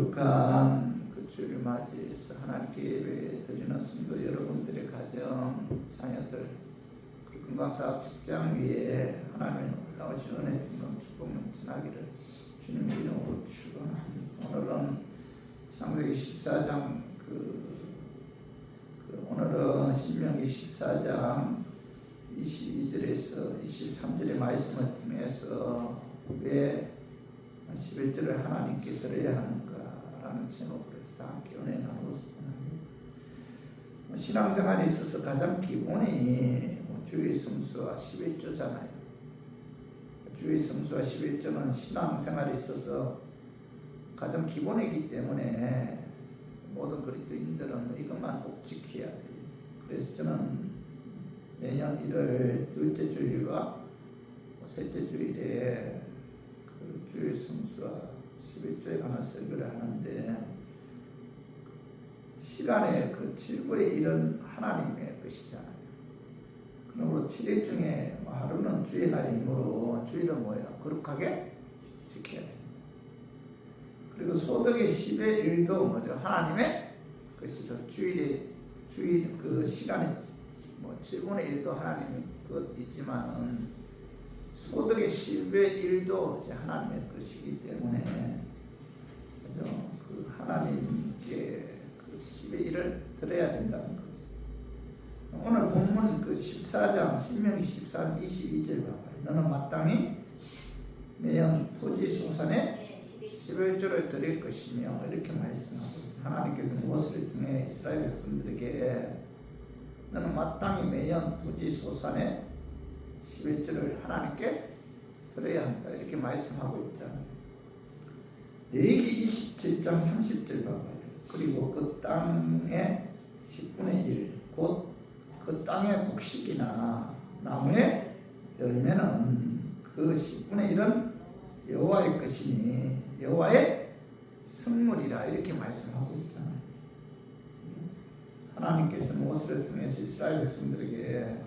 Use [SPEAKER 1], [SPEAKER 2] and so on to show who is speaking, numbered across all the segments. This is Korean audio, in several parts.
[SPEAKER 1] 거룩한 그 주를 맞이해서 하나님께 예배 드리는 성도 여러분들의 가정, 자녀들, 그 건강사업 직장 위에 하나님의 놀라우신 은혜 중금 축복 넘쳐나기를 주님의 이름으로 축원합니다. 오늘은 창세기 14장 오늘은 신명기 14장 22절에서 23절의 말씀을 통해서 왜 11절을 하나님께 드려야 하는가라는 제목으로 함께 은혜 나누었습니다. 신앙생활에 있어서 가장 기본이 주의 성수와 11조잖아요. 주의 성수와 11조는 신앙생활에 있어서 가장 기본이기 때문에 모든 그리스도인들은 이것만 꼭 지켜야 돼요. 그래서 저는 매년 1월 둘째 주일과 셋째 주일에 그 주의 성수와 11조에 관한 설교를 하는데, 시간의 그 7분의 1은 하나님의 것이잖아요. 그러므로 7일 중에 하루는 주의 날이므로 주일은 뭐예요? 거룩하게 지켜야 됩니다. 그리고 소득의 10의 1도 뭐죠? 하나님의 것이죠. 주일 그 시간이 7분의 1도 하나님의 것이지만은 소득의 10의 1도 이제 하나님의 것이기 때문에 그죠? 그 하나님께 그 10의 1을 드려야 된다는 거죠. 오늘 본문 그 14장 신명기 14장 22절 봐봐요. 너는 마땅히 매년 토지 소산에 11조를 드릴 것이며 이렇게 말씀하고, 하나님께서 무엇을 통해 이스라엘 백성들에게 너는 마땅히 매년 토지 소산에 11조를 하나님께 드려야 한다 이렇게 말씀하고 있잖아요. 레위기 27장 30절 봐봐요. 그리고 그 땅의 10분의 1 곧 그 땅의 곡식이나 나무의 열매는 그 10분의 1은 여호와의 것이니 여호와의 성물이라 이렇게 말씀하고 있잖아요. 하나님께서 모세를 통해서 이스라엘 백성들에게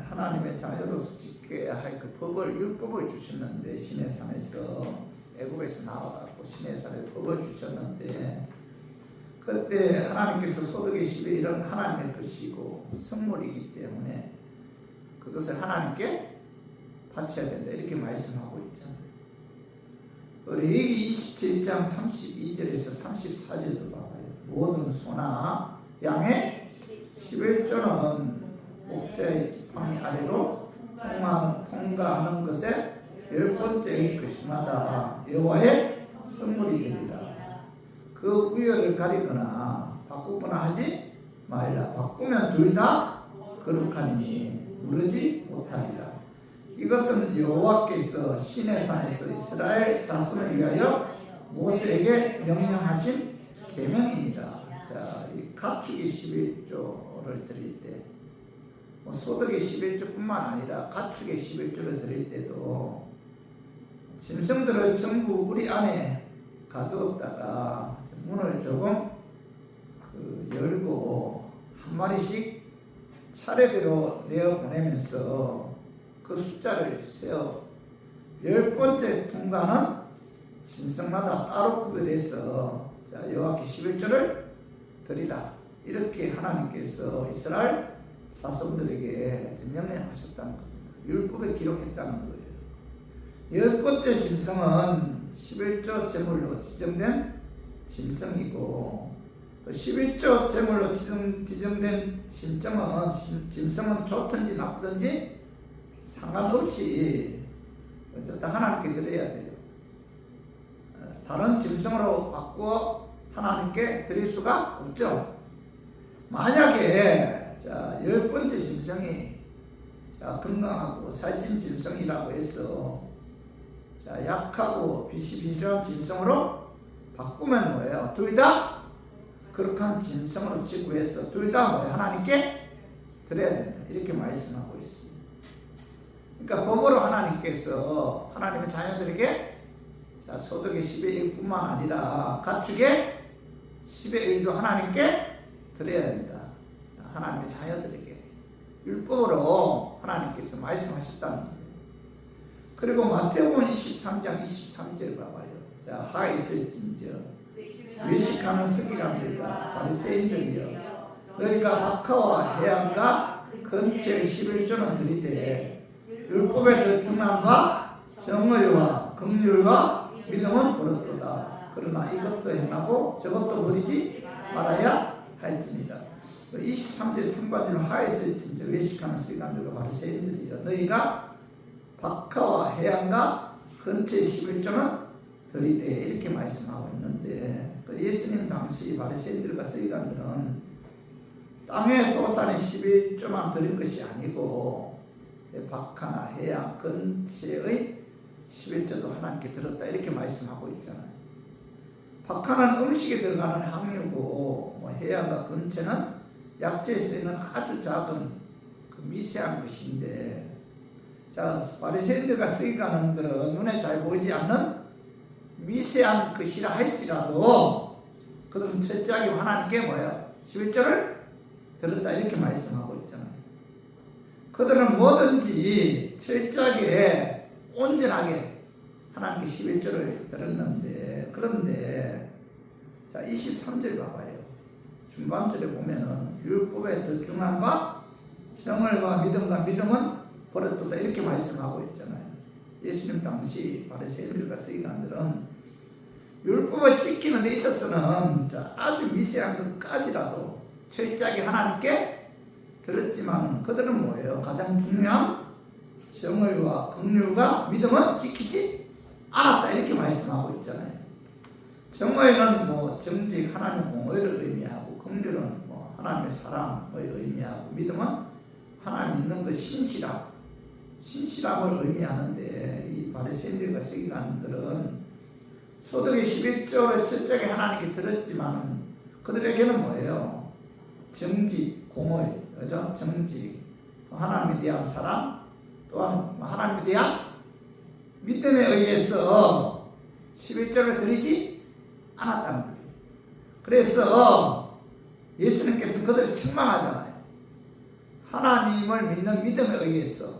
[SPEAKER 1] 하나님의 자녀로서 지켜야 할 그 법을, 율법을 주셨는데, 시내산에서 애굽에서 나와갖고 시내산에 법을 주셨는데, 그때 하나님께서 소득의 10의 1은 하나님의 것이고 성물이기 때문에 그것을 하나님께 바쳐야 된다 이렇게 말씀하고 있잖아요. 또 레위기 27장 32절에서 34절도 봐봐요. 모든 소나 양의 11조는 목자의 지팡이 아래로 통과하는 것에 10번째일 것이마다 여호와의 성물이 되리라. 그 우열을 가리거나 바꾸거나 하지 말라. 바꾸면 둘 다 거룩하니 무르지 못하리라. 이것은 여호와께서 시내산에서 이스라엘 자손을 위하여 모세에게 명령하신 계명입니다. 자, 이 가축이 11조를 드릴 때, 소득의 11조뿐만 아니라 가축의 11조를 드릴 때도 짐승들을 전부 우리 안에 가두었다가 문을 조금 열고 한 마리씩 차례대로 내어 보내면서 그 숫자를 세어 10번째 통과하는 짐승마다 따로 구별해서 여호와께 11조를 드리라 이렇게 하나님께서 이스라엘 자손들에게 명령하셨다는 겁니다. 율법에 기록했다는 거예요. 10번째 짐승은 11조 제물로 지정된 짐승이고, 또 11조 제물로 지정된 짐승은 좋든지 나쁘든지 상관없이 하나님께 드려야 돼요. 다른 짐승으로 바꾸어 하나님께 드릴 수가 없죠. 만약에 10번째 짐승이 건강하고 살찐 짐승이라고 해서 약하고 비실비실한 짐승으로 바꾸면 뭐예요? 둘 다 거룩한 짐승으로 지구해서 둘 다 뭐예요? 하나님께 드려야 된다 이렇게 말씀하고 있어요. 그러니까 법으로 하나님께서 하나님의 자녀들에게 소득의 10의 1뿐만 아니라 가축의 10의 1도 하나님께 드려야 된다. 하나님의 자녀들에게 율법으로 하나님께서 말씀하셨다는 거예요. 그리고 마태복음 23장 23절 봐봐요. 자, 하 있을진저 외식하는 서기관들과 바리새인들이여 너희가 박하와 해양과 근처의 11조는 들이되 율법의 더 중함과 정의와 긍휼과 믿음은 버렸도다. 그러나 이것도 행하고 저것도 버리지 말아야 할지니라. 23절 상반절은 하에서일진저 외식하는 서기관들과 바리새인들이여 너희가 박하와 해양과 근처의 11조는 들이대 이렇게 말씀하고 있는데 예수님 당시 바리새인들과 서기관들은 땅의 소산의 11조만 드린 것이 아니고 박하나 해양 근처의 11조도 하나님께 들었다 이렇게 말씀하고 있잖아요. 박하는 음식에 들어가는 항유고 해양과 근처는 약재에 쓰이는 아주 작은 그 미세한 것인데 자 바리새인들과 서기관들은 눈에 잘 보이지 않는 미세한 것이라 할지라도 그들은 철저하게 하나님께 뭐예요? 11조를 들었다 이렇게 말씀하고 있잖아요. 그들은 뭐든지 철저하게 온전하게 하나님께 11조를 들었는데 그런데 자 23절 봐봐요. 중반절에 보면은 율법의 더 중함과 정의와 믿음은 버렸도다 이렇게 말씀하고 있잖아요. 예수님 당시 바리새인들과 서기관들은 율법을 지키는 데 있어서는 아주 미세한 것까지라도 철저하게 하나님께 들었지만 그들은 뭐예요? 가장 중요한 정의와 긍휼과 믿음은 지키지 않았다 이렇게 말씀하고 있잖아요. 정의는 정직 하나님의 공의를 의미하고 긍휼은 하나님의 사랑을 의미하고 믿음은 하나님 있는 그 신실함을 의미하는데 이 바리새인들과 서기관들은 소득의 11조를 철저하게 하나님께 들었지만 그들에게는 뭐예요? 정직, 공의, 그죠? 정직, 하나님에 대한 사랑, 또한 하나님에 대한 믿음에 의해서 11조를 드리지 않았다는 거예요. 그래서 예수님께서 그들을 책망하잖아요. 하나님을 믿는 믿음에 의해서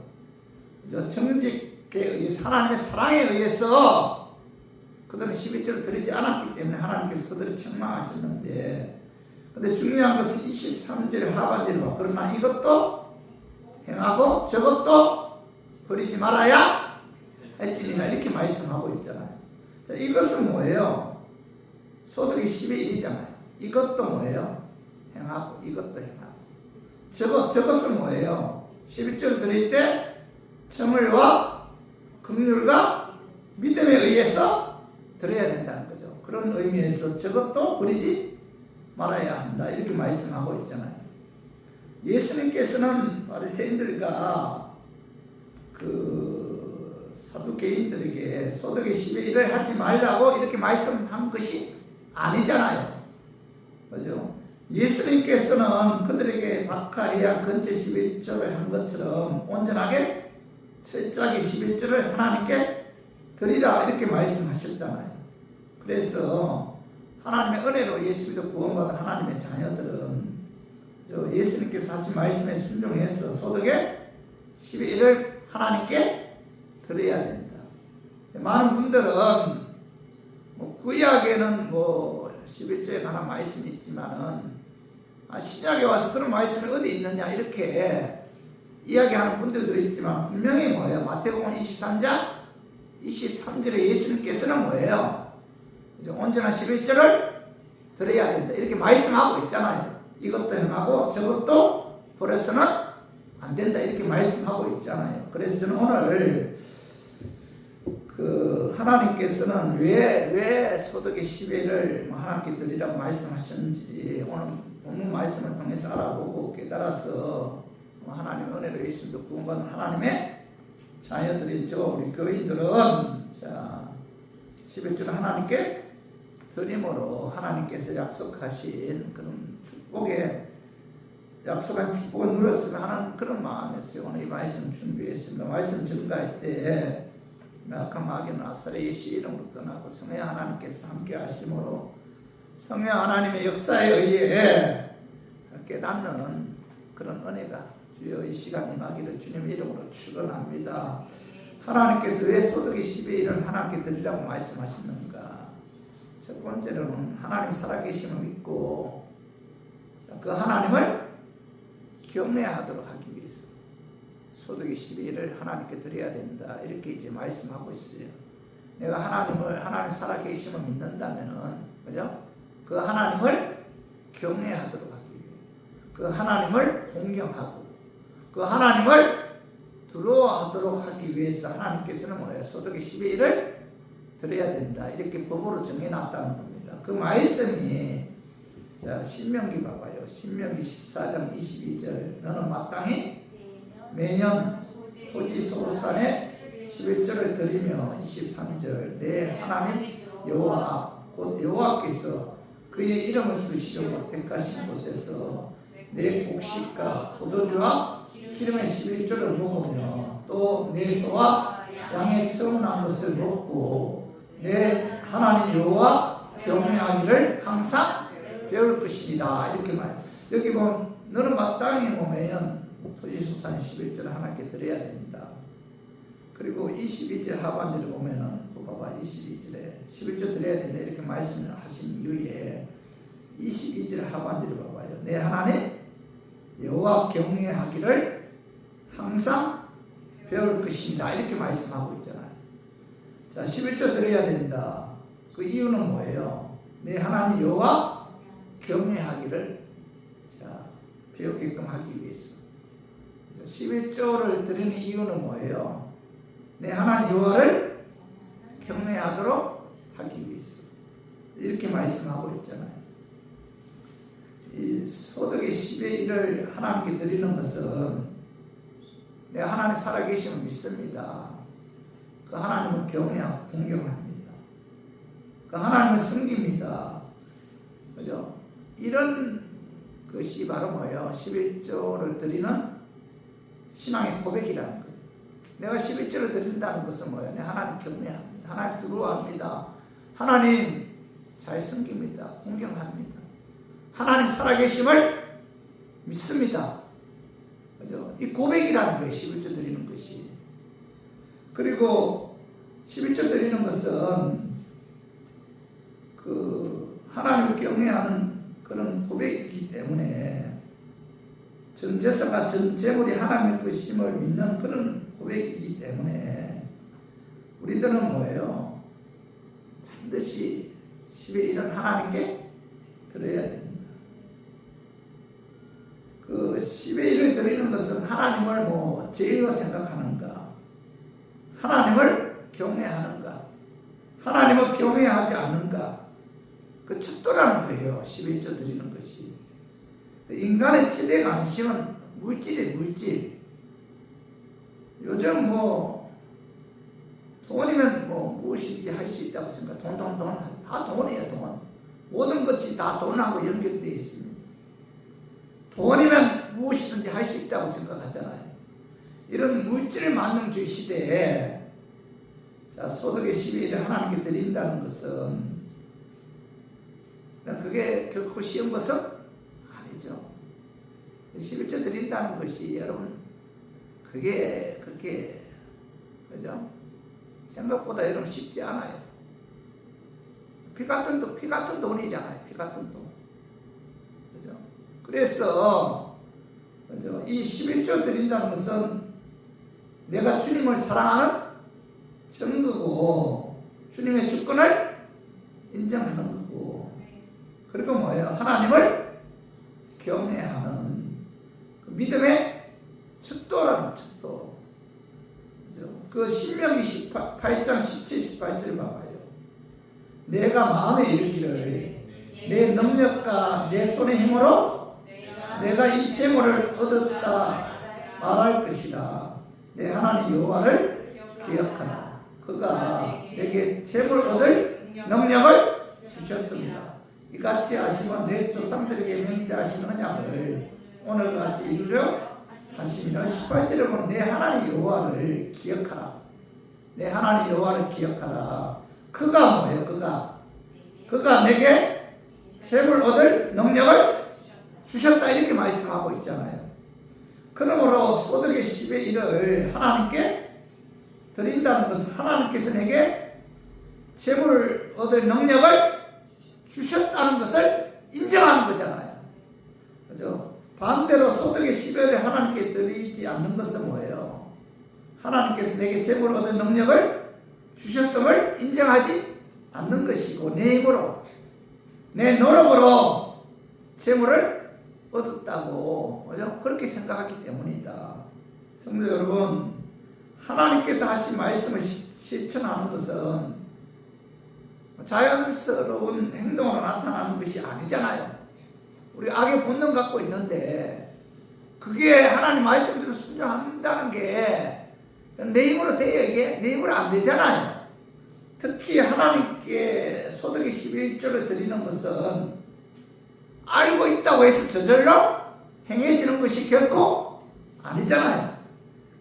[SPEAKER 1] 정직에 의해서 하나님의 사랑에 의해서 그들은 11조를 드리지 않았기 때문에 하나님께서 그들을 책망하셨는데 근데 중요한 것은 23절 하반절에 봐. 그러나 이것도 행하고 저것도 버리지 말아야 할지니라 이렇게 말씀하고 있잖아요. 자, 이것은 뭐예요? 소득이 11이잖아요. 이것도 뭐예요? 행하고 이것도 행하고 저것은 뭐예요? 11조를 드릴 때 정의와 긍휼과 믿음에 의해서 드려야 된다는 거죠. 그런 의미에서 저것도 버리지 말아야 한다 이렇게 말씀하고 있잖아요. 예수님께서는 바리새인들과 그 사두개인들에게 소득의 11을 하지 말라고 이렇게 말씀한 것이 아니잖아요. 그죠? 예수님께서는 그들에게 박하해야 근처 11조를 한 것처럼 온전하게 철저하게 11조를 하나님께 드리라 이렇게 말씀하셨잖아요. 그래서 하나님의 은혜로 예수 믿어 구원받은 하나님의 자녀들은 예수님께서 하신 말씀에 순종해서 소득의 11을 하나님께 드려야 된다. 많은 분들은 구약에는 11조에 관한 말씀이 있지만은 신약에 와서 그런 말씀이 어디 있느냐 이렇게 이야기하는 분들도 있지만 분명히 뭐예요? 마태복음 23절에 예수님께서는 뭐예요? 온전한 11조를 드려야 된다 이렇게 말씀하고 있잖아요. 이것도 행하고 저것도 버려서는 안 된다 이렇게 말씀하고 있잖아요. 그래서 저는 오늘 하나님께서는 왜 소득의 11을 하나님께 드리라고 말씀하셨는지 오늘 본문 말씀을 통해서 알아보고 깨달아서 하나님의 은혜로 예수님도 구원받은 하나님의 자녀들인 우리 교인들은 11조를 하나님께 드림으로 하나님께서 약속하신 그런 약속한 축복을 누렸으면 하는 그런 마음에서 오늘 이 말씀 준비했습니다. 말씀 전가할 때 악한 마귀는 나사렛 예수 이름으로 떠나고 성령 하나님께서 함께 하심으로 성령 하나님의 역사에 의해 깨닫는 그런 은혜가 주여 이 시간 임하기를 주님의 이름으로 축원합니다. 하나님께서 왜 소득의 12일을 하나님께 드리라고 말씀하시는가? 첫 번째로는 하나님 살아계심을 믿고 그 하나님을 경외하도록 하기 위해서 소득의 12일을 하나님께 드려야 된다. 이렇게 이제 말씀하고 있어요. 내가 하나님 살아계심을 믿는다면은, 그죠? 그 하나님을 경외하도록 하기 위해, 그 하나님을 공경하고, 그 하나님을 두려워하도록 하기 위해서 하나님께서는 뭐예요? 소득의 12일을 드려야 된다. 이렇게 법으로 정해놨다는 겁니다. 그 말씀이, 자, 신명기 봐봐요. 신명기 14장 22절. 너는 마땅히 매년 토지 소산에 11절을 드리며 23절. 내 하나님 여호와 곧 여호와께서 그의 이름을 두시려고 택하신 곳에서 내 곡식과 포도주와 기름의 11절을 먹으며 또 내 소와 양의 처음 난 것을 먹고 내 하나님 여호와 경외하기를 항상 배울 것이다. 이렇게 말. 여기 보면 너는 마땅히 매년 토지소산 11절을 하나님께 드려야 된다. 그리고 22절 하반절을 보면은 또 봐봐. 22절에 11절 드려야 된다. 이렇게 말씀을 하신 이후에 22절 하반절을 봐봐요. 내 하나님 여호와 경외하기를 항상 배울 것입니다. 이렇게 말씀하고 있잖아요. 자, 11절 드려야 된다. 그 이유는 뭐예요? 내 하나님 여호와 경외하기를 배우게끔 하기 위해서. 11조를 드리는 이유는 뭐예요? 내 하나님 여호와를 경외하도록 하기 위해서. 이렇게 말씀하고 있잖아요. 이 소득의 10의 1을 하나님께 드리는 것은 내가 하나님 살아계심을 믿습니다. 그 하나님을 경외하고 공경합니다. 그 하나님을 섬깁니다. 그죠? 이런 것이 바로 뭐예요? 11조를 드리는 신앙의 고백이라는 거예요. 내가 11조를 드린다는 것은 뭐예요? 내가 하나님 경외합니다. 하나님 두려워합니다. 하나님 잘 섬깁니다. 공경합니다. 하나님 살아계심을 믿습니다. 그죠? 이 고백이라는 거예요. 11조 드리는 것이. 그리고 11조 드리는 것은 그 하나님을 경외하는 그런 고백이기 때문에 전 재산과 전 재물이 하나님의 것임을 믿는 그런 고백이기 때문에 우리들은 뭐예요? 반드시 10의 1은 하나님께 드려야 됩니다. 그 10의 1을 드리는 것은 하나님을 제일로 생각하는가, 하나님을 경외하는가, 하나님을 경외하지 않는가, 그 척도라는 거예요. 11조 드리는 것이. 인간의 최대 관심은 물질이에요. 물질. 요즘 돈이면 무엇이든지 할 수 있다고 생각. 돈. 다 돈이에요. 돈. 모든 것이 다 돈하고 연결되어 있습니다. 돈이면 무엇이든지 할 수 있다고 생각하잖아요. 이런 물질을 만능주의 시대에 소득의 12일을 하나님께 드린다는 것은 그게 결코 쉬운 것은 아니죠. 11조 드린다는 것이 여러분 그게 그렇게 그죠? 생각보다 여러분 쉽지 않아요. 피 같은 돈이잖아요. 피 같은 돈. 그죠? 그래서 그죠? 이 11조 드린다는 것은 내가 주님을 사랑하는 증거고 주님의 주권을 인정하는 거고 그리고 뭐예요? 하나님을 경외하는 그 믿음의 척도라는 척도. 그 신명기 8장 17, 18절 봐봐요. 내가 마음에 이르기를 내 능력과 내 손의 힘으로 내가 이 재물을 얻었다 말할 것이다. 내 하나님 여호와를 기억하라. 그가 내게 재물 얻을 능력을 주셨습니다. 이같이 하시면 내 조상들에게 맹세하신 언약을 오늘같이 이루려 하시며 18절에 보면 내 하나님 여호와를 기억하라. 내 하나님 여호와를 기억하라. 그가 뭐예요? 그가 내게 재물 얻을 능력을 주셨다 이렇게 말씀하고 있잖아요. 그러므로 소득의 10의 1을 하나님께 드린다는 것은 하나님께서 내게 재물 얻을 능력을 것을 인정하는 거잖아요. 그죠? 반대로 소득의 10여를 하나님께 드리지 않는 것은 뭐예요? 하나님께서 내게 재물 얻은 능력을 주셨음을 인정하지 않는 것이고, 내 힘으로, 내 노력으로 재물을 얻었다고, 그죠? 그렇게 생각하기 때문이다. 성도 여러분, 하나님께서 하신 말씀을 실천하는 것은 자연스러운 행동으로 나타나는 것이 아니잖아요. 우리 악의 본능 갖고 있는데, 그게 하나님 말씀대로 순종한다는 게 내 힘으로 돼요. 이게 내 힘으로 안 되잖아요. 특히 하나님께 소득의 11조를 드리는 것은 알고 있다고 해서 저절로 행해지는 것이 결코 아니잖아요.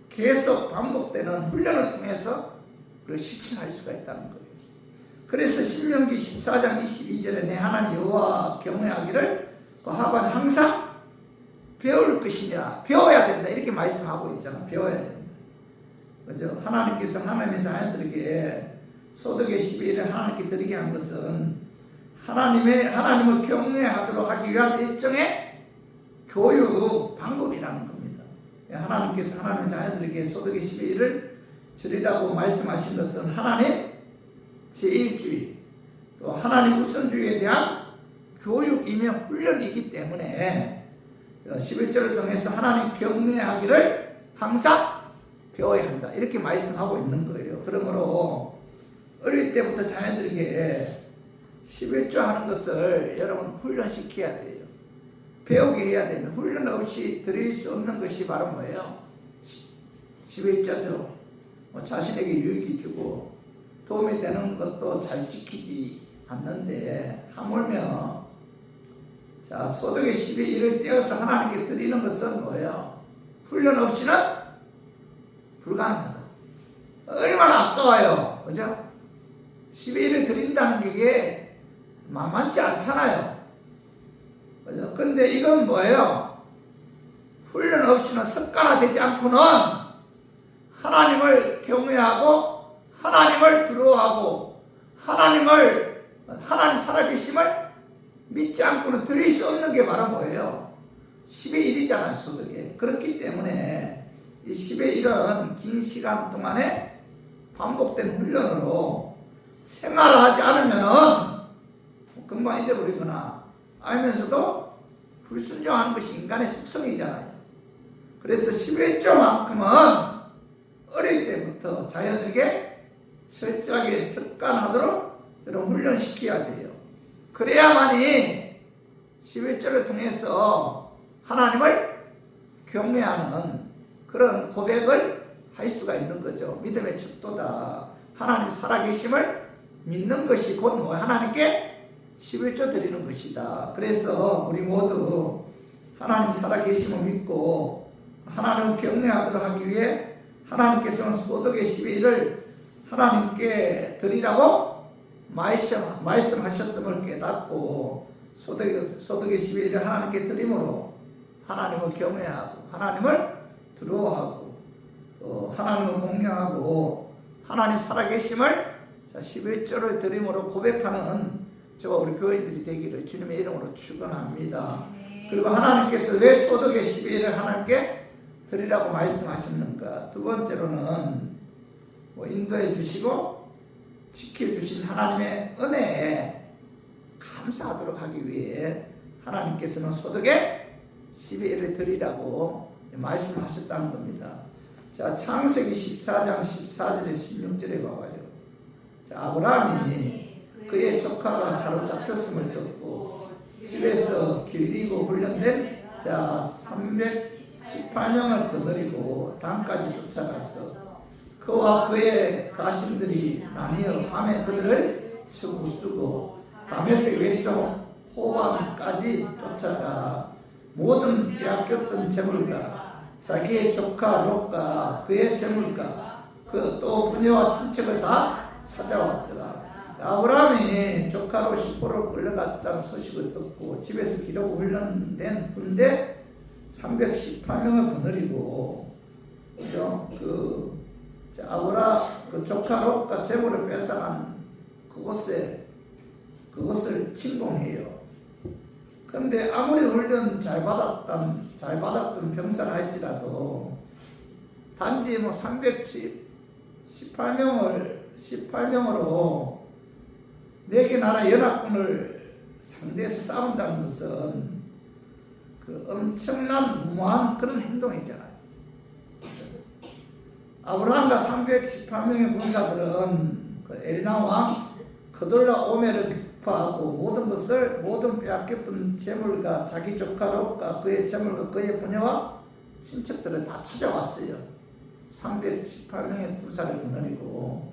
[SPEAKER 1] 계속 반복되는 훈련을 통해서 그걸 실천할 수가 있다는 거예요. 그래서 신명기 14장 22절에 내 하나님 여호와 경외하기를 하고 항상 배울 것이냐, 배워야 된다, 이렇게 말씀하고 있잖아. 배워야 된다. 그죠? 하나님께서 하나님의 자녀들에게 소득의 12일을 하나님께 드리게 한 것은 하나님을 경외하도록 하기 위한 일종의 교육 방법이라는 겁니다. 하나님께서 하나님의 자녀들에게 소득의 12일을 드리라고 말씀하신 것은 하나님 제1주의, 또 하나님 우선주의에 대한 교육이며 훈련이기 때문에 11절을 통해서 하나님 경외하기를 항상 배워야 한다, 이렇게 말씀하고 있는 거예요. 그러므로 어릴 때부터 자녀들에게 11조 하는 것을 여러분 훈련시켜야 돼요. 배우게 해야 되는, 훈련 없이 드릴 수 없는 것이 바로 뭐예요? 11조죠. 자신에게 유익이 주고 도움이 되는 것도 잘 지키지 않는데, 하물며 소득의 12일을 떼어서 하나님께 드리는 것은 뭐예요? 훈련 없이는 불가능하다. 얼마나 아까워요. 그죠? 12일을 드린다는 게 만만치 않잖아요. 그죠? 근데 이건 뭐예요? 훈련 없이는, 습관화되지 않고는 하나님을 경외하고 하나님을 두려워하고 하나님 살아계심을 믿지 않고는 드릴 수 없는 게 바로 뭐예요? 10의 1이잖아요, 소득에. 그렇기 때문에 이 10의 1은 긴 시간 동안에 반복된 훈련으로 생활을 하지 않으면 금방 잊어버리거나 알면서도 불순종하는 것이 인간의 속성이잖아요. 그래서 11조만큼은 어릴 때부터 자녀들에게 철저하게 습관하도록 여러분 훈련시켜야 돼요. 그래야만이 11조를 통해서 하나님을 경외하는 그런 고백을 할 수가 있는 거죠. 믿음의 척도다. 하나님 살아계심을 믿는 것이 곧 뭐 하나님께 11조 드리는 것이다. 그래서 우리 모두 하나님 살아계심을 믿고 하나님을 경외하도록 하기 위해 하나님께서는 소득의 12일을 하나님께 드리라고 말씀하셨음을 깨닫고 소득의 12일을 하나님께 드림으로 하나님을 경외하고 하나님을 두려워하고 또 하나님을 공경하고 하나님 살아계심을 11조를 드림으로 고백하는 저와 우리 교인들이 되기를 주님의 이름으로 축원합니다. 그리고 하나님께서 왜 소득의 12일을 하나님께 드리라고 말씀하셨는가? 두 번째로는 인도해 주시고 지켜주신 하나님의 은혜에 감사하도록 하기 위해 하나님께서는 소득의 12일을 드리라고 말씀하셨다는 겁니다. 자, 창세기 14장 14절에 16절에 봐봐요. 자, 아브라함이 그의 조카가 사로잡혔음을 듣고 집에서 길리고 훈련된 318명을 거느리고 단까지 쫓아갔어. 그와 그의 가신들이 나뉘어 밤에 그들을 부수고 다메섹 왼쪽 호밤까지 쫓아가 모든 빼앗겼던 재물과 자기의 조카 롯과 그의 재물과 그 또 부녀와 친척을 다 찾아왔더라. 아브라함이 조카 롯이 포로로 끌려갔다는 소식을 듣고 집에서 기르고 훈련된 군대 318명을 거느리고 그 조카 롯과 재물을 뺏어간 그것을 침공해요. 그런데 아무리 훈련 잘 받았던 병사를 할지라도 단지 뭐 318명으로 4개 나라 연합군을 상대해서 싸운다는 것은 그 엄청난 무모한 그런 행동이잖아요. 아브라함과 318명의 군사들은 그 엘나 왕 그돌라 오멜을 격파하고 모든 빼앗겼던 재물과 자기 조카 롯과 그의 재물과 그의 부녀와 친척들을 다 찾아왔어요. 318명의 군사를 거느리고.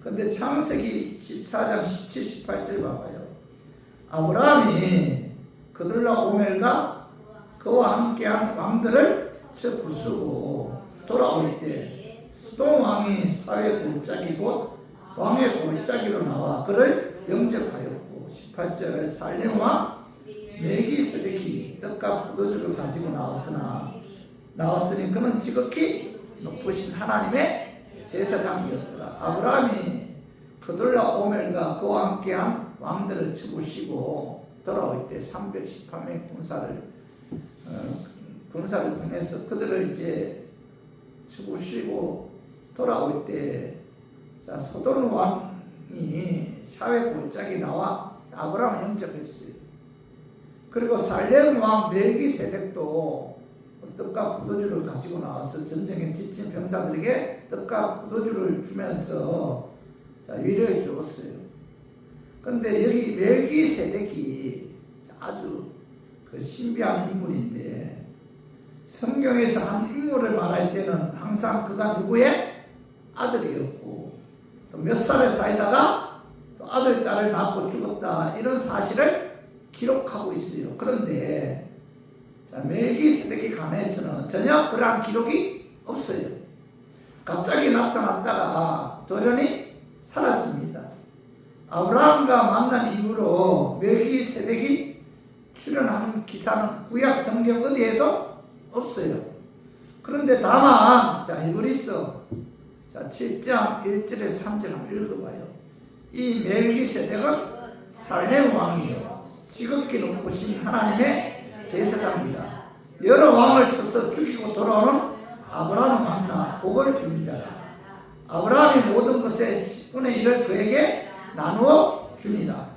[SPEAKER 1] 근데 창세기 14장 17, 18절 봐봐요. 아브라함이 그돌라 오멜과 그와 함께한 왕들을 부수고 돌아올 때 수동 왕이 사회 골짜기 곧 왕의 골짜기로 나와 그를 영접하였고 18절 살렘 왕 멜기세덱이 떡과 포도주를 가지고 나왔으니 그는 지극히 높으신 하나님의 제사장이었더라. 아브라함이 그돌라 오멜과 그와 함께한 왕들을 죽으시고 돌아올 때 318명의 군사를 통해서 그들을 이제 죽으시고 돌아올 때 소돔 왕이 샤웨 골짜기 나와 아브라함을 영접했어요. 그리고 살렘 왕 멜기세덱도 떡과 포도주를 가지고 나와서 전쟁에 지친 병사들에게 떡과 포도주를 주면서 위로해 주었어요. 그런데 여기 멜기세덱이 아주 그 신비한 인물인데 성경에서 한 인물을 말할 때는 항상 그가 누구의 아들이었고 또 몇 살에 살다가 또 아들, 딸을 낳고 죽었다 이런 사실을 기록하고 있어요. 그런데 멜기세덱에 관해서는 전혀 그러한 기록이 없어요. 갑자기 나타났다가 돌연히 사라집니다. 아브라함과 만난 이후로 멜기세덱이 출연하는 기사는 구약 성경 어디에도 없어요. 그런데 다만 히브리서 7장 1절에서 3절 한번 읽어봐요. 이 멜기세덱은 살렘 왕이요 지극히 높으신 하나님의 제사장입니다. 여러 왕을 쳐서 죽이고 돌아오는 아브라함을 만나 복을 준 자라. 아브라함이 모든 것의 10분의 1을 그에게 나누어 줍니다.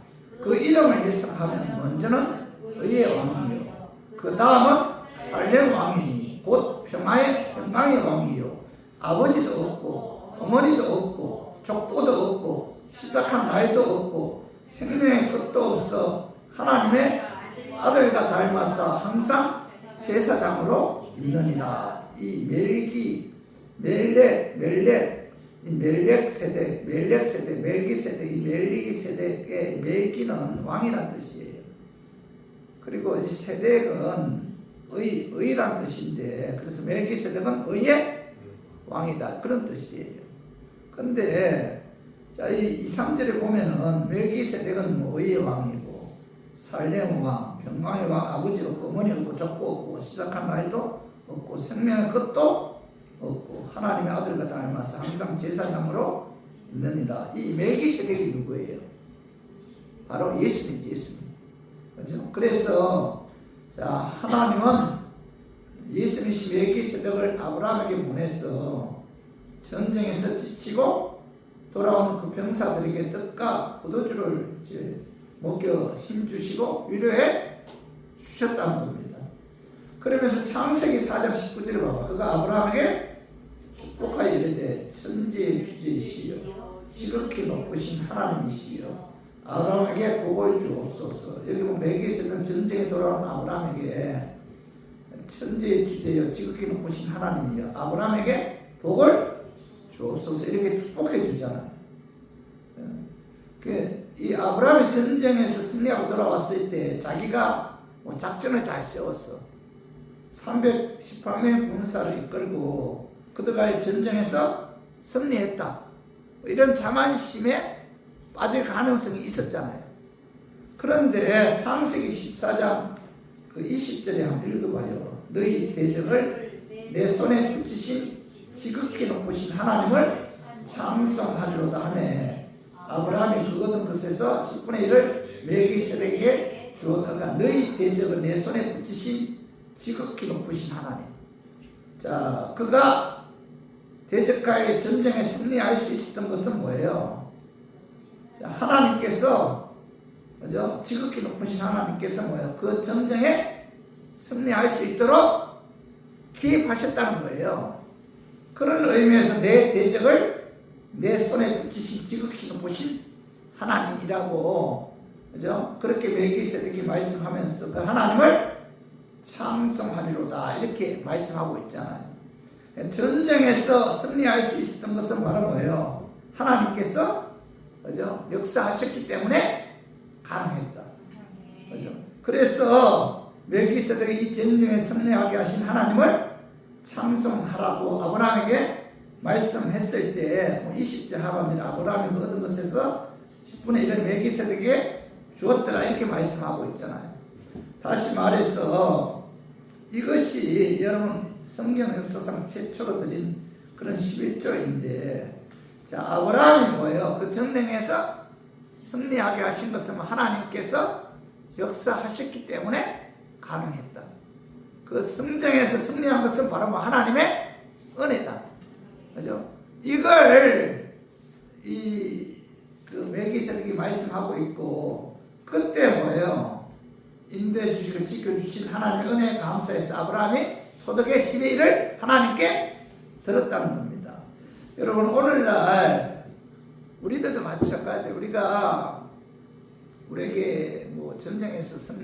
[SPEAKER 1] 그 이름을 해석하면 먼저는 의의 왕이요 그 다음은 살렘 왕이니 곧 평강의 왕이요 아버지도 없고 어머니도 없고 족보도 없고 시작한 나이도 없고 생명의 끝도 없어 하나님의 아들과 닮아서 항상 제사장으로 있느니라. 이 멜기세덱의 멜기는 왕이란 뜻이에요. 그리고 이 세덱은 의란 뜻인데 그래서 멜기세덱은 의의 왕이다 그런 뜻이에요. 근데 이 2, 3절에 보면은 멜기세덱은 의의 왕이고 살렘 왕, 평강의 왕, 아버지 없고 어머니 없고 족보 없고 시작한 나이도 없고 생명의 끝도 없고 하나님의 아들과 닮아서 항상 제사장으로 있느니라. 이 멜기세덱이 누구예요? 바로 예수님. 그렇죠? 그래서 하나님은 예수님이 멜기세덱을 아브라함에게 보내서 전쟁에서 지치고 돌아온 그 병사들에게 떡과 포도주를 먹여 힘주시고 위로해 주셨다는 겁니다. 그러면서 창세기 4장 19절을 봐봐. 그가 아브라함에게 축복하여 이르되 천지의 주제이시여 지극히 높으신 하나님이시여 아브라함에게 복을 주옵소서. 여기 보면 멜기세덱은 전쟁에 돌아온 아브라함에게 천지의 주제여 지극히 높으신 하나님이여 아브라함에게 복을 주옵소서 이렇게 축복해 주잖아요. 이 아브라함이 전쟁에서 승리하고 돌아왔을 때 자기가 작전을 잘 세웠어. 318명의 군사를 이끌고 그들과 전쟁에서 승리했다. 이런 자만심에 빠질 가능성이 있었잖아요. 그런데 창세기 14장 그 20절에 한번 읽어봐요. 너희 대적을 내 손에 붙이신 지극히 높으신 하나님을 찬송하리로다 하매 아브라함이 그 얻은 것에서 10분의 1을 멜기세덱에게 주었다가 너희 대적을 내 손에 붙이신 지극히 높으신 하나님. 자, 그가 대적과의 전쟁에 승리할 수 있었던 것은 뭐예요? 자, 하나님께서, 그죠? 지극히 높으신 하나님께서 뭐예요? 그 전쟁에 승리할 수 있도록 개입하셨다는 거예요. 그런 의미에서 내 대적을 내 손에 붙이신 지극히 높으신 하나님이라고, 그죠? 그렇게 멜기세덱이 말씀하면서 그 하나님을 찬송하리로다 이렇게 말씀하고 있잖아요. 전쟁에서 승리할 수 있었던 것은 바로 뭐예요? 하나님께서, 그죠? 역사하셨기 때문에 가능했다. 그죠? 그래서 멜기세덱이 이 전쟁에 승리하게 하신 하나님을 찬송하라고 아브라함에게 말씀했을 때 20절 하반절에 아브라함이 얻은 것에서 10분의 1을 멜기세덱에게 주었더라 이렇게 말씀하고 있잖아요. 다시 말해서 이것이 여러분 성경 역사상 최초로 드린 그런 11조인데, 자, 아브라함이 뭐예요? 그 전쟁에서 승리하게 하신 것은 하나님께서 역사하셨기 때문에 가능했다. 그 승전에서 승리한 것은 바로 하나님의 은혜다. 그죠? 이걸 그 멜기세덱이 말씀하고 있고, 그때 뭐예요? 인도해 주시고 지켜주신 하나님의 은혜에 감사해서 아브라함이 소득의 10의 1을 하나님께 들었다는 겁니다. 여러분, 오늘날 우리들도 마찬가지. 우리에게 전쟁에서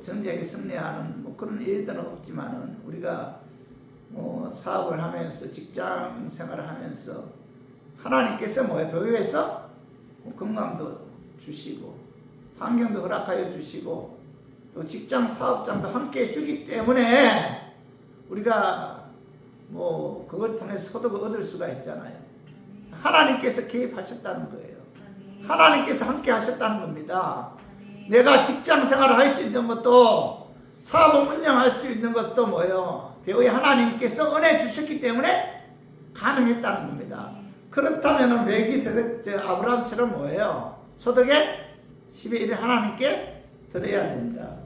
[SPEAKER 1] 전쟁에 승리하는 그런 일들은 없지만은, 우리가 사업을 하면서 직장 생활을 하면서 하나님께서 교회에서 건강도 주시고 환경도 허락하여 주시고 또 직장 사업장도 함께 해주기 때문에 우리가 그걸 통해서 소득을 얻을 수가 있잖아요. 하나님께서 개입하셨다는 거예요. 하나님께서 함께 하셨다는 겁니다. 내가 직장 생활을 할 수 있는 것도 사업을 운영할 수 있는 것도 배우의 하나님께서 은혜 주셨기 때문에 가능했다는 겁니다. 그렇다면 멜기세덱 아브라함처럼 소득의 10의 1을 하나님께 드려야 된다.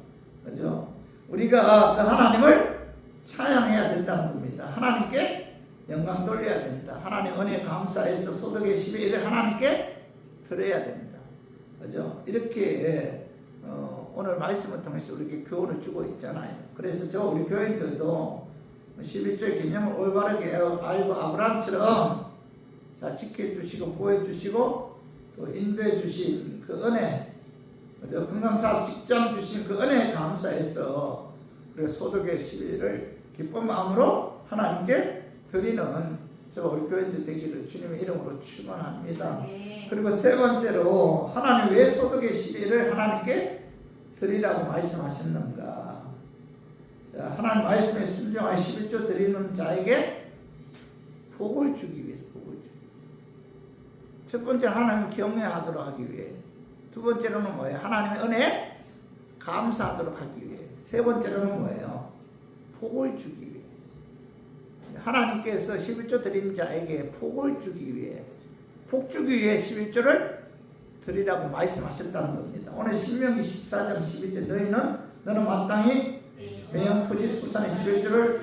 [SPEAKER 1] 그죠? 우리가 그 하나님을 찬양해야 된다는 겁니다. 하나님께 영광 돌려야 된다. 하나님 은혜에 감사해서 소득의 10의 1을 하나님께 드려야 된다. 그죠? 이렇게 오늘 말씀을 통해서 우리에게 교훈을 주고 있잖아요. 그래서 우리 교인들도 11조의 개념을 올바르게 알고 아브라함처럼 지켜주시고 보여주시고 또 인도해 주신 그 은혜, 그죠? 건강사업 직장 주신 그 은혜에 감사해서 우리가 소득의 11을 기쁜 마음으로 하나님께 드리는 우리 교인들 되기를 주님의 이름으로 축원합니다. 그리고 세 번째로, 하나님 왜 소득의 11을 하나님께 드리라고 말씀하셨는가? 자, 하나님 말씀에 순종하여 11조 드리는 자에게 복을 주기 위해서, 복을 주기 위해서. 첫 번째, 하나님을 경외하도록 하기 위해. 두 번째로는 하나님의 은혜에 감사하도록 하기 위해. 세 번째로는 복을 주기 위해. 하나님께서 11조 드린 자에게 복을 주기 위해, 복 주기 위해 11조를 드리라고 말씀하셨다는 겁니다. 오늘 신명기 14장 12절 너는 마땅히 매형 토지 수산의 11조를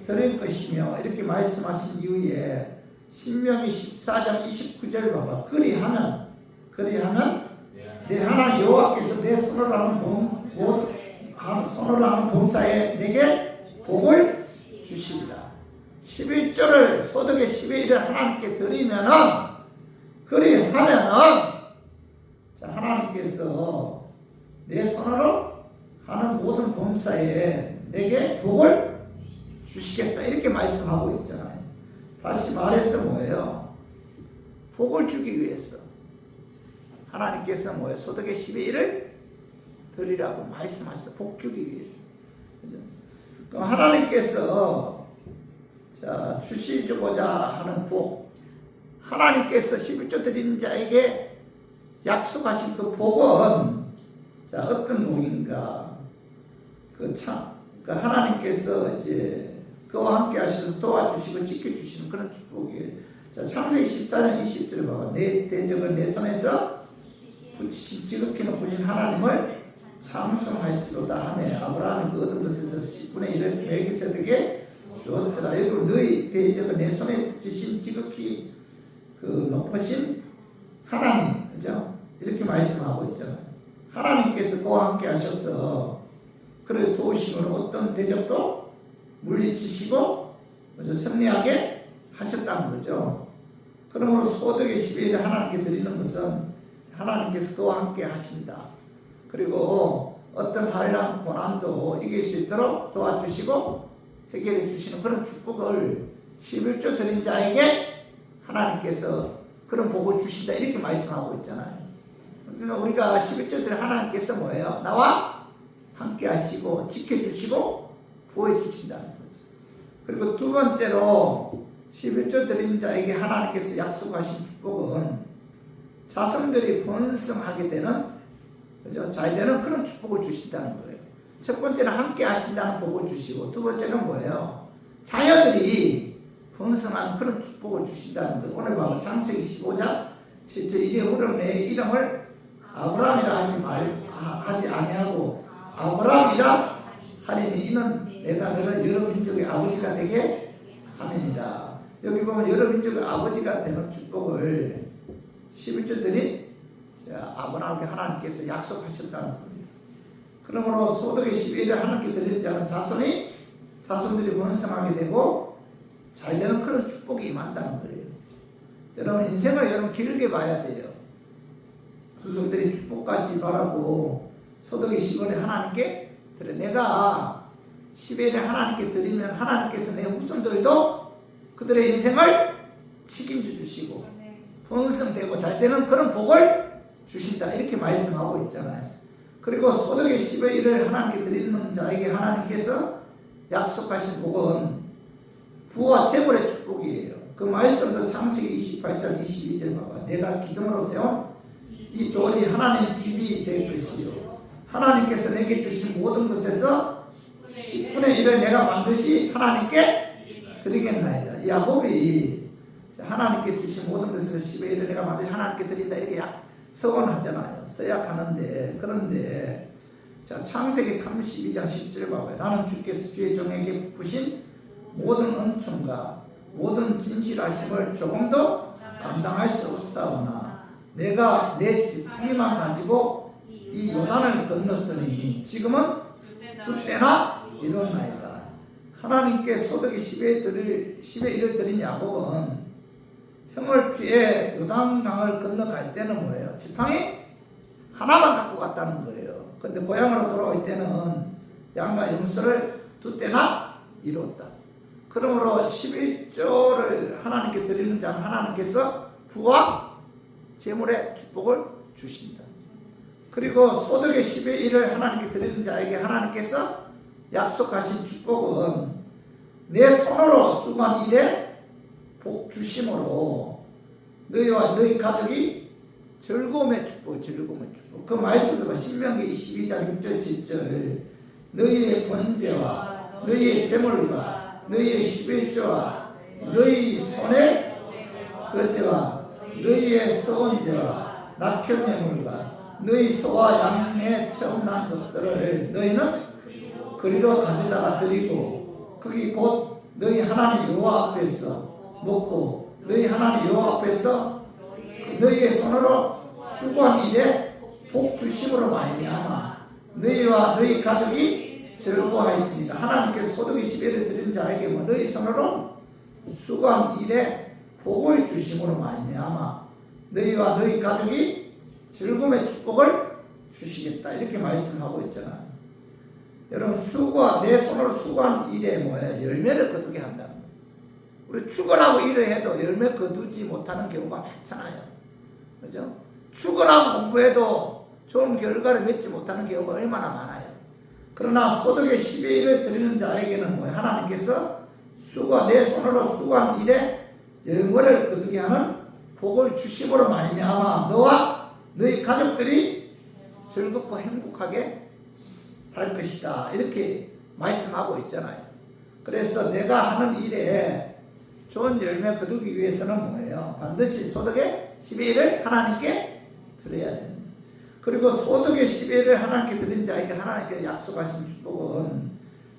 [SPEAKER 1] 드릴 것이며 이렇게 말씀하신 이후에 신명기 14장 29절 봐봐. 그리하면 내 하나님 여호와께서 내 손으로 하는 봉사에 내게 복을 주시리라. 11조를 소득의 10의 1을 하나님께 드리면은, 그리하면은 하나님께서 내 손으로 하는 모든 봉사에 내게 복을 주시겠다 이렇게 말씀하고 있잖아요. 다시 말해서 복을 주기 위해서 하나님께서 소득의 10의 1을 드리라고 말씀하셨어. 복 주기 위해서. 그죠? 그럼 하나님께서 주시고자 하는 복, 하나님께서 11조 드리는 자에게 약속하신 그 복은 어떤 복인가? 하나님께서 그와 함께 하셔서 도와주시고 지켜주시는 그런 축복이에요. 창세기 14장 20절을 봐봐. 내 대적을 내 손에서 붙이신 지극히 높으신 하나님을 삼순할지로다 하며 아브라함이 그 얻은 것에서 10분의 1을 멜기세덱에게 주었더라. 여기 너희 대적은 내 손에 붙이신 지극히 그 높으신 하나님, 그죠? 이렇게 말씀하고 있잖아요. 하나님께서 그와 함께 하셔서 그를 도우심으로 어떤 대적도 물리치시고 승리하게 하셨다는 거죠. 그러므로 소득의 11을 하나님께 드리는 것은 하나님께서 그와 함께 하신다. 그리고 어떤 환난 고난도 이길 수 있도록 도와주시고 해결해 주시는 그런 축복을 11조 드린 자에게 하나님께서 그런 복을 주신다 이렇게 말씀하고 있잖아요. 그러니까 우리가 11조 드린 하나님께서 뭐예요? 나와 함께 하시고 지켜주시고 보호해 주신다는 거죠. 그리고 두 번째로 11조 드린 자에게 하나님께서 약속하신 축복은 자손들이 번성하게 되는, 그죠? 잘 되는 그런 축복을 주신다는 거예요. 첫 번째는 함께 하신다는 복을 주시고, 두 번째는 뭐예요? 자녀들이 번성하는 그런 축복을 주신다는 거예요. 오늘 봐봐. 창세기 15장 7절. 이제 우리는 내 이름을 아브라함이라 하지 아니하고 아브라함이라 하리니 이는 내가 너를 여러 민족의 아버지가 되게 함이니라. 여기 보면 여러 민족의 아버지가 되는 축복을 11조들이 아브라함에게 하나님께서 약속하셨다는 겁니다. 그러므로 소득의 11을 하나님께 드리는 자는 자손들이 번성하게 되고 잘 되는 그런 축복이 임한다는 거예요. 여러분 인생을 여러분 길게 봐야 돼요. 후손들이 축복까지 바라고 소득의 10원을 하나님께 드려. 내가 10일을 하나님께 드리면 하나님께서 내 후손들도 그들의 인생을 책임져 주시고 번성되고 잘 되는 그런 복을 주신다 이렇게 말씀하고 있잖아요. 그리고 소득의 10의 1을 하나님께 드리는 자에게 하나님께서 약속하신 복은 부와 재물의 축복이에요. 그 말씀도 창세기 28장 22절 봐봐. 내가 기둥으로 세운 이 돌이 하나님 집이 될 것이요 하나님께서 내게 주신 모든 것에서 10분의 1을 내가 반드시 하나님께 드리겠나이다. 야곱이 하나님께 주신 모든 것에서 10의 1을 내가 반드시 하나님께 드린다 이렇게 서원하잖아요. 서약하는데 그런데 자 창세기 32장 10절 봐봐요. 나는 주께서 주의 종에게 부신 모든 은총과 모든 진실하심을 조금도 감당할 수 없사오나 내가 내 지팡이만 가지고 이 요단을 건넜더니 지금은 두 때나 이뤘나이다. 하나님께 소득이 10의 1을 드린 야곱은 형을 피해 요단강을 건너갈 때는 뭐예요? 지팡이 하나만 갖고 갔다는 거예요. 근데 고향으로 돌아올 때는 양과 염소를 두 때나 이뤘다. 그러므로 11조를 하나님께 드리는 자는 하나님께서 부와 재물의 축복을 주신다. 그리고 소득의 10의 1을 하나님께 드리는 자에게 하나님께서 약속하신 축복은 내 손으로 수고한 일에 복 주심으로 너희와 너희 가족이 즐거움의 축복, 즐거움의 축복. 그 말씀도 신명기 22장 6절 7절 너희의 번제와 너희의 제물과 너희의 11조와 너희 손의 거제와 너희의 서원제와 낙현예물과 너희 소와 양의 처음 난 것들을 너희는 그리로 가져다가 드리고 거기 곧 너희 하나님 여호와 앞에서 먹고 너희 하나님 여호와 앞에서 너희의 손으로 수고한 일에 복 주심으로 말미암아 너희와 너희 가족이 즐거워할지니라. 하나님께서 소득 20일을 드린 자에게 너희 손으로 수고한 일에 복을 주심으로 말미암아 너희와 너희 가족이 즐거움의 축복을 주시겠다 이렇게 말씀하고 있잖아요. 여러분 내 손으로 수고한 일에 뭐예요? 열매를 거두게 한다는 거예요. 우리 축원하고 일을 해도 열매 거두지 못하는 경우가 많잖아요. 그죠? 축원하고 공부해도 좋은 결과를 맺지 못하는 경우가 얼마나 많아요. 그러나 소득의 10의 1을 드리는 자에게는 뭐예요? 하나님께서 내 손으로 수고한 일에 열매를 거두게 하는 복을 주심으로 말미암아 너와 너희 가족들이 즐겁고 행복하게 살 것이다 이렇게 말씀하고 있잖아요. 그래서 내가 하는 일에 좋은 열매 거두기 위해서는 뭐예요? 반드시 소득의 10의 1을 하나님께 드려야 됩니다. 그리고 소득의 10일을 하나님께 드린 자에게 하나님께 약속하신 축복은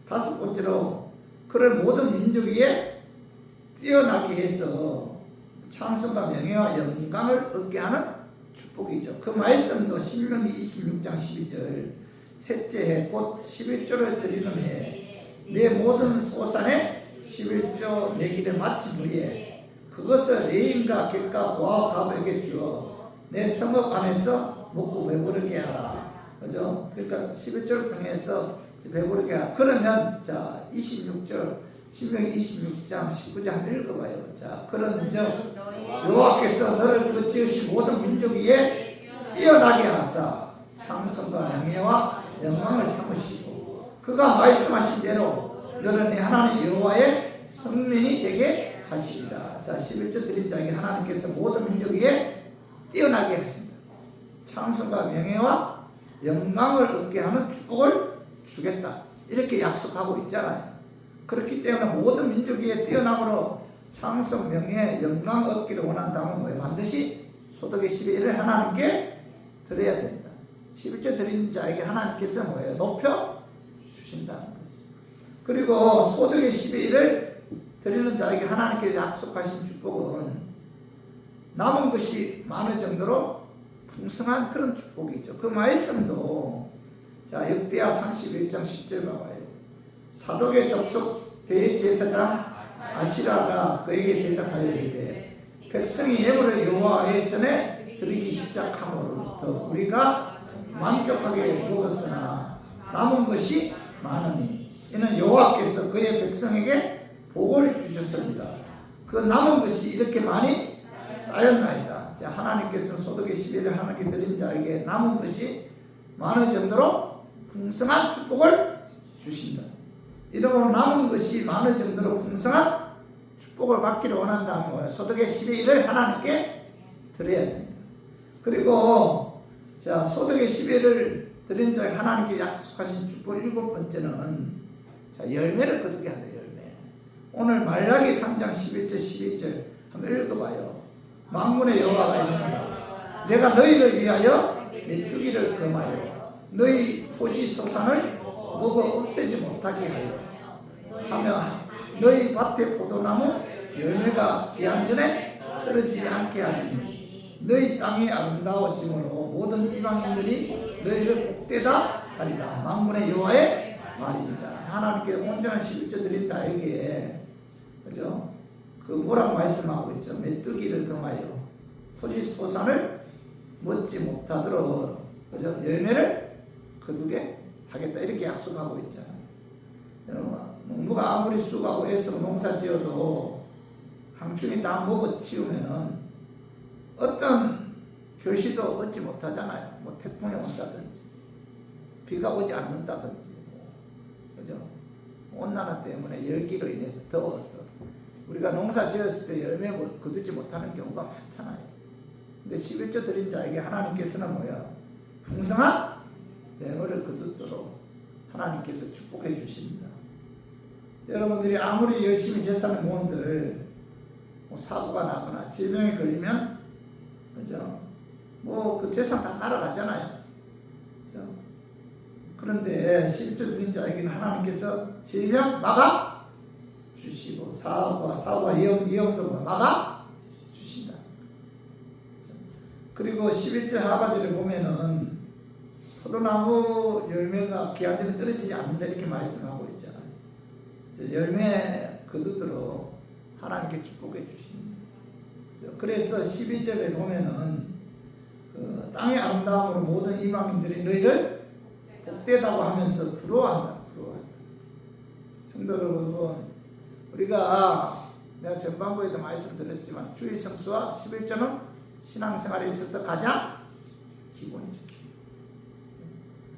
[SPEAKER 1] 다섯 번째로 그를 모든 민족 위에 뛰어나게 해서 찬송과 명예와 영광을 얻게 하는 축복이죠. 그 말씀도 신명기 26장 12절 셋째 해 곧 11조를 드리는 해 내 모든 소산에 11조 내기를 마친 후에 그것을 레인과 객과 고아 가부에게 주어 내 성읍 안에서 먹고 배부르게 하라. 그죠? 그러니까 11조를 통해서 배부르게 하라. 그러면 자 26절 신명기 26장 19절 한번 읽어봐요. 자 그런 여호와께서 너를 그 지으신 모든 민족 위에 뛰어나게 하사 찬송과 명예와 영광을 삼으시고 그가 말씀하신 대로 너는 네 하나님 여호와의 성민이 되게 하시리라. 자 11절 드린 자에게 하나님께서 모든 민족 위에 뛰어나게 하신다. 찬송과 명예와 영광을 얻게 하는 축복을 주겠다. 이렇게 약속하고 있잖아요. 그렇기 때문에 모든 민족 위에 뛰어남으로 찬송, 명예, 영광 얻기를 원한다면 뭐예요? 반드시 소득의 11을 하나님께 드려야 된다. 11조 드린 자에게 하나님께서 뭐예요? 높여 주신다는 거죠. 그리고 소득의 11을 드리는 자에게 하나님께서 약속하신 축복은 남은 것이 많을 정도로 풍성한 그런 축복이죠. 그 말씀도 자 역대하 31장 10절 봐봐요. 사독의 족속 대제사장 아시라가 그에게 대답하여 이르되 백성이 예물을 여호와의 전에 드리기 시작함으로부터 우리가 만족하게 먹었으나 남은 것이 많으니 이는 여호와께서 그의 백성에게 복을 주셨습니다. 그 남은 것이 이렇게 많이 쌓였나이다. 자, 하나님께서 소득의 11을 하나님께 드린 자에게 남은 것이 많을 정도로 풍성한 축복을 주신다. 이러므로 남은 것이 많을 정도로 풍성한 축복을 받기를 원한다는 거예요. 소득의 11을 하나님께 드려야 됩니다. 그리고 자 소득의 11을 드린 자에게 하나님께 약속하신 축복 일곱 번째는 자 열매를 거두게 한다. 열매. 오늘 말라기 3장 11절 12절 한번 읽어봐요. 만군의 여호와가 이르노라 내가 너희를 위하여 메뚜기를 금하여 너희 토지 소산을 먹어 없애지 못하게 하며 너희 밭의 포도나무 열매가 기한 전에 떨어지지 않게 하리니 너희 땅이 아름다워짐으로 모든 이방인들이 너희를 복되다 하리라. 만군의 여호와의 말입니다. 하나님께 온전한 11조 드린 자에게 그죠? 그 뭐라고 말씀하고 있죠? 메뚜기를 금하여 토지 소산을 먹지 못하도록 그죠? 열매를 거두게 하겠다 이렇게 약속하고 있잖아요. 농부가 아무리 수고하고 애써 농사 지어도 항충이 다 먹어 치우면은 어떤 결실도 얻지 못하잖아요. 뭐 태풍이 온다든지 비가 오지 않는다든지 그죠? 온난화 때문에 열기로 인해서 더워서 우리가 농사 지었을 때 열매 거두지 못하는 경우가 많잖아요. 근데 11조 드린 자에게 하나님께서는 뭐야? 풍성한 열매를 거두도록 하나님께서 축복해 주십니다. 여러분들이 아무리 열심히 재산을 모은들 뭐 사고가 나거나 질병에 걸리면 그죠? 뭐 그 재산 다 날아가잖아요. 그죠? 그런데 11조 드린 자에게는 하나님께서 질병 막아 주시고 사고와 위험도 막아 주신다. 그리고 11절 하반절에 보면은 포도나무 열매가 기한 전에 떨어지지 않는다 이렇게 말씀하고 있잖아요. 열매 거두도록 하나님께 축복해 주십니다. 그래서 12절에 보면은 그 땅의 아름다움으로 모든 이방인들이 너희를 복되다고 하면서 부러워한다. 성도 여러분, 우리가 내가 전반부에도 말씀드렸지만 주의 성수와 11조는 신앙생활에 있어서 가장 기본적이에요.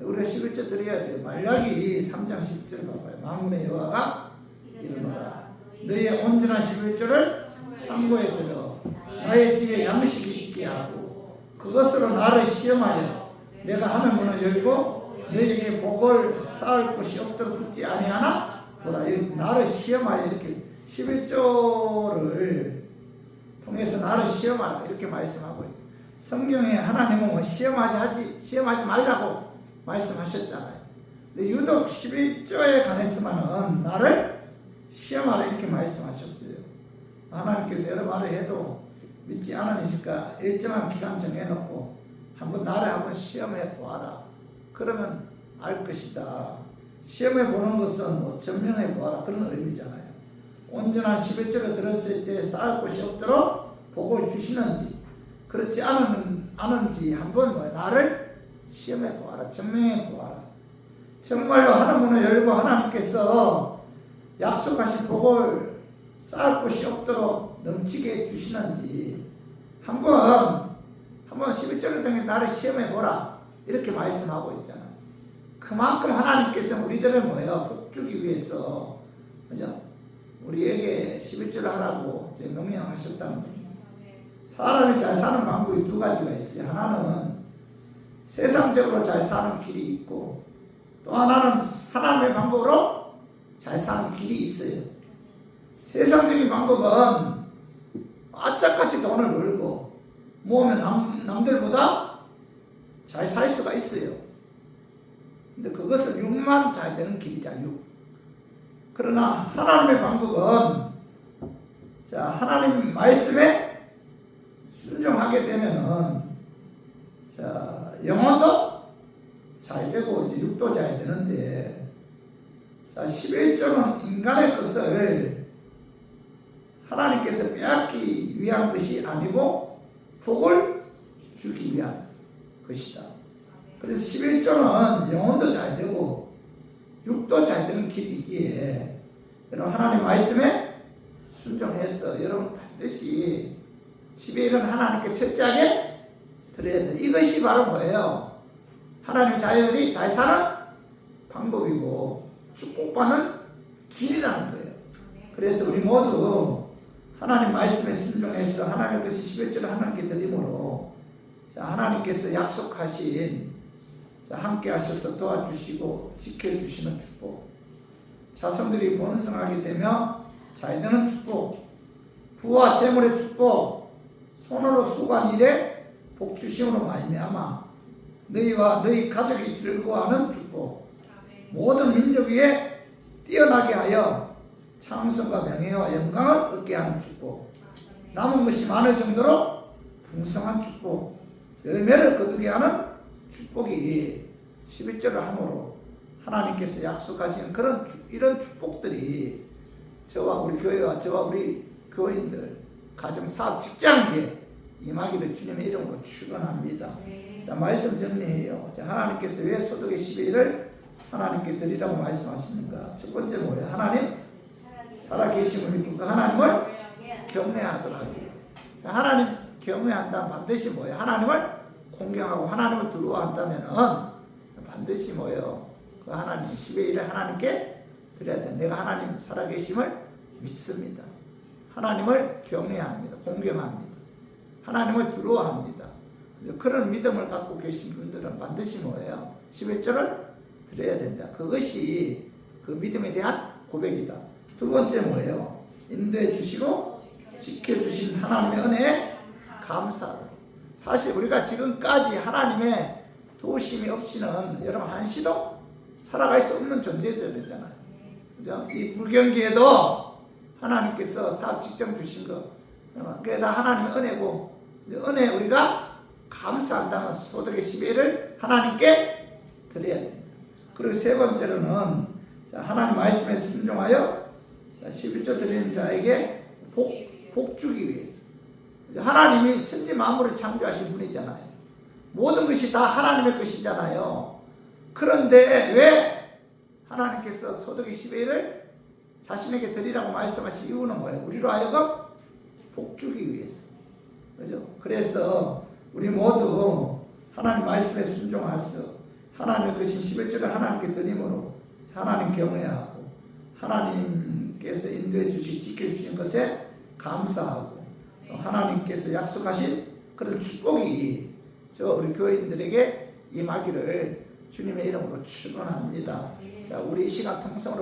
[SPEAKER 1] 우리가 11조 드려야 돼요. 말라기 3장 10절 봐봐요. 만군의 여호와가 이르노라 너희의 온전한 11조를 창고에 들어 나의 집에 양식이 있게 하고 그것으로 나를 시험하여 내가 하늘 문을 열고 너희에게 복을 쌓을 곳이 없도록 붙지 아니하나 보라. 나를 시험하여 이렇게 11조를 통해서 나를 시험하라 이렇게 말씀하고 있어요. 성경에 하나님은 뭐 시험하지 말라고 말씀하셨잖아요. 근데 유독 11조에 관해서만은 나를 시험하라 이렇게 말씀하셨어요. 하나님께서 여러 말을 해도 믿지 않으니까 일정한 기간 정해놓고 나를 한번 시험해 보아라. 그러면 알 것이다. 시험해 보는 것은 뭐 증명해 보아라 그런 의미잖아요. 온전한 11조를 들었을 때 쌓을 곳이 없도록 복을 주시는지 그렇지 않은지 한번 나를 시험해 보아라. 증명해 보아라. 정말로 하늘 문을 열고 하나님께서 약속하신 복을 쌓을 곳이 없도록 넘치게 해주시는지 한번 11절을 통해서 나를 시험해 보라 이렇게 말씀하고 있잖아요. 그만큼 하나님께서 우리들을 복 주기 위해서 그죠? 우리에게 11절을 하라고 명령하셨다는 거예요. 사람이 잘 사는 방법이 두 가지가 있어요. 하나는 세상적으로 잘 사는 길이 있고 또 하나는 하나님의 방법으로 잘 사는 길이 있어요. 세상적인 방법은 악착같이 돈을 벌고 모으면 남들보다 잘 살 수가 있어요. 근데 그것은 육만 잘 되는 길이자 육. 그러나 하나님의 방법은 하나님 말씀에 순종하게 되면은 영혼도 잘 되고 이제 육도 잘 되는데 11조는 인간의 것을 하나님께서 빼앗기 위한 것이 아니고 복을 주기 위한 것이다. 그래서 11조는 영혼도 잘 되고 육도 잘 되는 길이기에 여러분 하나님 말씀에 순종해서 여러분 반드시 11일은 하나님께 철저하게 드려야 돼. 이것이 바로 뭐예요? 하나님 자녀들이 잘 사는 방법이고 축복받는 길이라는 거예요. 그래서 우리 모두 하나님 말씀에 순종해서 하나님 것이 11조를 하나님께 드림으로 하나님께서 약속하신 함께 하셔서 도와주시고 지켜주시는 축복, 자손들이 번성하게 되며 잘 되는 축복, 부와 재물의 축복, 손으로 수고한 일에 복 주심으로 말미암아 너희와 너희 가족이 즐거워하는 축복, 모든 민족 위에 뛰어나게 하여 창성과 명예와 영광을 얻게 하는 축복, 남은 것이 많을 정도로 풍성한 축복, 열매를 거두게 하는 축복이 11절을 함으로 하나님께서 약속하신 이런 축복들이 저와 우리 교회와 저와 우리 교인들 가정, 사업, 직장에 임하기를 주님의 이름으로 축원합니다. 자, 말씀 정리해요. 자, 하나님께서 왜 소득의 11일을 하나님께 드리라고 말씀하시는가? 첫 번째 뭐예요? 하나님 살아계심을 믿고 그 하나님을 경외하더라고요. 하나님 경외한다면 반드시 뭐예요? 하나님을 공경하고 하나님을 두려워한다면 반드시 뭐예요? 그 하나님 11일을 하나님께 드려야 돼. 내가 하나님 살아계심을 믿습니다. 하나님을 경외합니다. 공경합니다. 하나님을 두려워합니다. 그런 믿음을 갖고 계신 분들은 반드시 뭐예요? 11절을 드려야 된다. 그것이 그 믿음에 대한 고백이다. 두 번째 뭐예요? 인도해 주시고 지켜주신 하나님의 은혜에 감사하다. 사실 우리가 지금까지 하나님의 도우심이 없이는 여러분 한시도 살아갈 수 없는 존재들이잖아요. 그죠? 이 불경기에도 하나님께서 사업 직접 주신 거, 그게 다 하나님의 은혜고, 은혜에 우리가 감사한다면 소득의 11을 하나님께 드려야 됩니다. 그리고 세 번째로는 하나님 말씀에 순종하여 11조 드리는 자에게 복 주기 위해서. 하나님이 천지 만물을 창조하신 분이잖아요. 모든 것이 다 하나님의 것이잖아요. 그런데 왜 하나님께서 소득의 11을 자신에게 드리라고 말씀하신 이유는 뭐예요? 우리로 하여금 복 주기 위해서. 그죠? 그래서 우리 모두 하나님 말씀에 순종하서 하나님의 것인 11조를 하나님께 드림으로 하나님 경외하고 하나님께서 인도해 주시 지켜주신 것에 감사하고 또 하나님께서 약속하신 그런 축복이 우리 교인들에게 임하기를 주님의 이름으로 축원합니다. 자, 우리 이 시간 통성으로